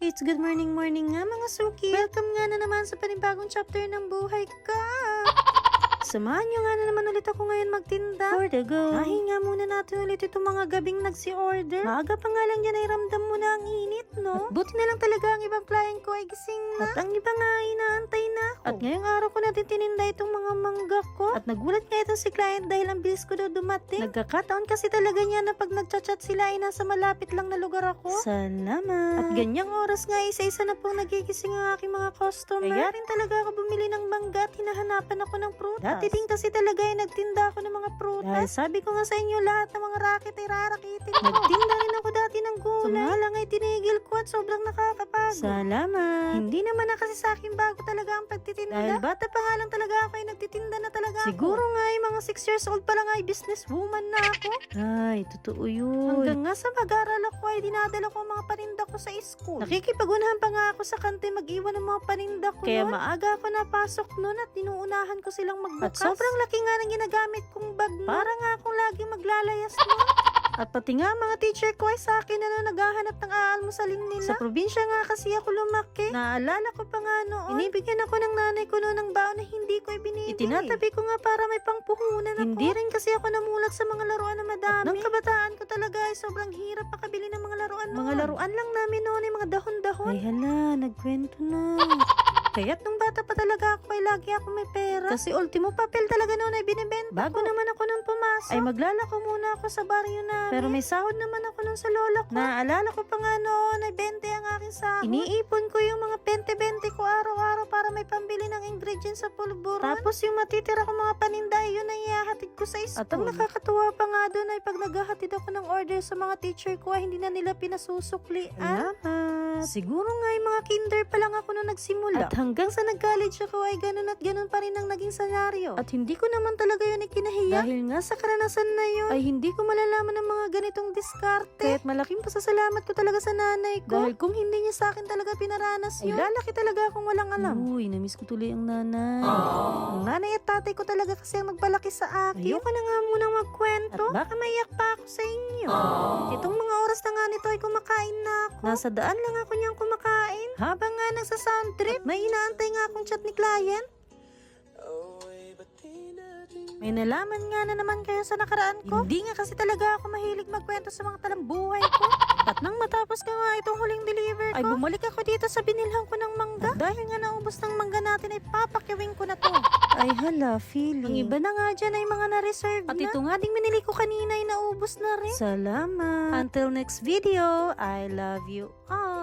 It's good morning nga mga suki. Welcome nga na naman sa panibagong chapter ng buhay ka. Samahan nyo nga na naman ulit ako ngayon magtinda. For the go. Nahinga muna natin ulit itong mga gabing nagsi-order. Maaga pa nga lang yan ay ramdam mo na ang init, no? At buti na lang talaga ang ibang client ko ay gising na. At ang iba nga ay inaantay na ako. At ngayong araw ko natin tininda itong mga mangga ko. At nagulat nga itong si client dahil ang bilis ko daw dumating. Nagkakataon kasi talaga niya na pag nagchat-chat sila ay nasa malapit lang na lugar ako. Salamat. At ganyang oras nga isa-isa na pong nagigising ang aking mga customer. Kaya rin talaga ako bumili ng mangga at hinahanapan ako ng prutas. Dati din kasi talaga ay nagtinda ako ng mga prutas. Dahil sabi ko nga sa inyo lahat ng mga racket ay rarakitin ko. Nagtinda rin ako dati ng gulay. Sumalang ay tinigil ko at sobrang nakakapagod. Salamat. Hindi naman na kasi sa akin bago talaga ang pagtitinda. Dahil bata pa nga lang talaga ako ay nagtitinda na talaga ako. Siguro nga ay mga 6 years old pa lang ay businesswoman na ako. Ay, totoo yun. Hanggang nga sa mag-aral ako ay dinadala ko ang mga paninda ko sa school. Nakikipagunahan pa nga ako sa kante mag-iwan ng mga paninda ko. Kaya maaga ako napasok nun at tinuunahan ko silang magbukas. At sobrang laki nga ng ginagamit kong bag nun. Para nga akong laging maglalayas nun. At pati nga mga teacher ko ay sa akin na naghahanap ng aalmusalin nila. Sa probinsya nga kasi ako lumaki. Naalala ko pa nga noon. Inibigyan ako ng nanay ko noon ng baon na hindi ko ibinibigay. Itinatabi ko nga para may pangpuhunan ako. Hindi rin kasi ako namulat sa mga laruan na madami. At nung kabataan ko talaga ay sobrang hirap makabili ng mga laruan noon. Mga laruan lang namin noon ay mga dahon-dahon. Ay hala, nagkwento na. Kaya't nung bata pa talaga ako ay lagi ako may pera. Kasi ultimo papel talaga noon ay binibenta. Bago naman ako nung pumasok, ay maglalako muna ako sa baryo namin. Pero may sahod naman ako nung sa lola ko. Naaalala ko pa nga noon ay 20 ang aking sahod. Iniipon ko yung mga 20-20 ko araw-araw para may pambili ng ingredients sa pulburon. Tapos yung matitira ko mga paninda ay yun ay ihahatid ko sa school. At ang nakakatuwa pa nga doon ay pag naghahatid ako ng order sa mga teacher ko ay hindi na nila pinasusuklian. Salamat. Siguro nga ay mga kinder pa lang ako nung nagsimula. At hanggang sa nag-college ako ay ganun at ganun pa rin ang naging senaryo. At hindi ko naman talaga yun ikinahiya. Dahil nga sa karanasan na yun, ay hindi ko malalaman ng mga ganitong diskarte. Kaya't malaking pasasalamat ko talaga sa nanay ko. Dahil kung hindi niya sa akin talaga pinaranas yun, ay lalaki talaga akong walang alam. Uy, namiss ko tuloy ang nanay. Ang nanay at tatay ko talaga kasi ang nagpalaki sa akin. Ayoko na nga munang magkwento. At baka maiyak pa ako sa inyo. Itong mga oras na nga nito ay kumakain na ako. Nasa daan lang ako niyang kumakain. Habang nga nagsa-sound trip, may inaantay nga akong chat ni client. May nalaman nga na naman kayo sa nakaraan ko. Hindi nga kasi talaga ako mahilig magkwento sa mga talambuhay ko. At nang matapos ka nga itong huling deliver ko, ay bumalik ako dito sa binilhan ko ng mangga. At dahil nga naubos ng mangga natin ay papakiwing ko na to. Ay hala, feeling. Ang iba na nga dyan ay mga na-reserve na. At ito nga ding minili ko kanina ay naubos na rin. Salamat. Until next video, I love you all.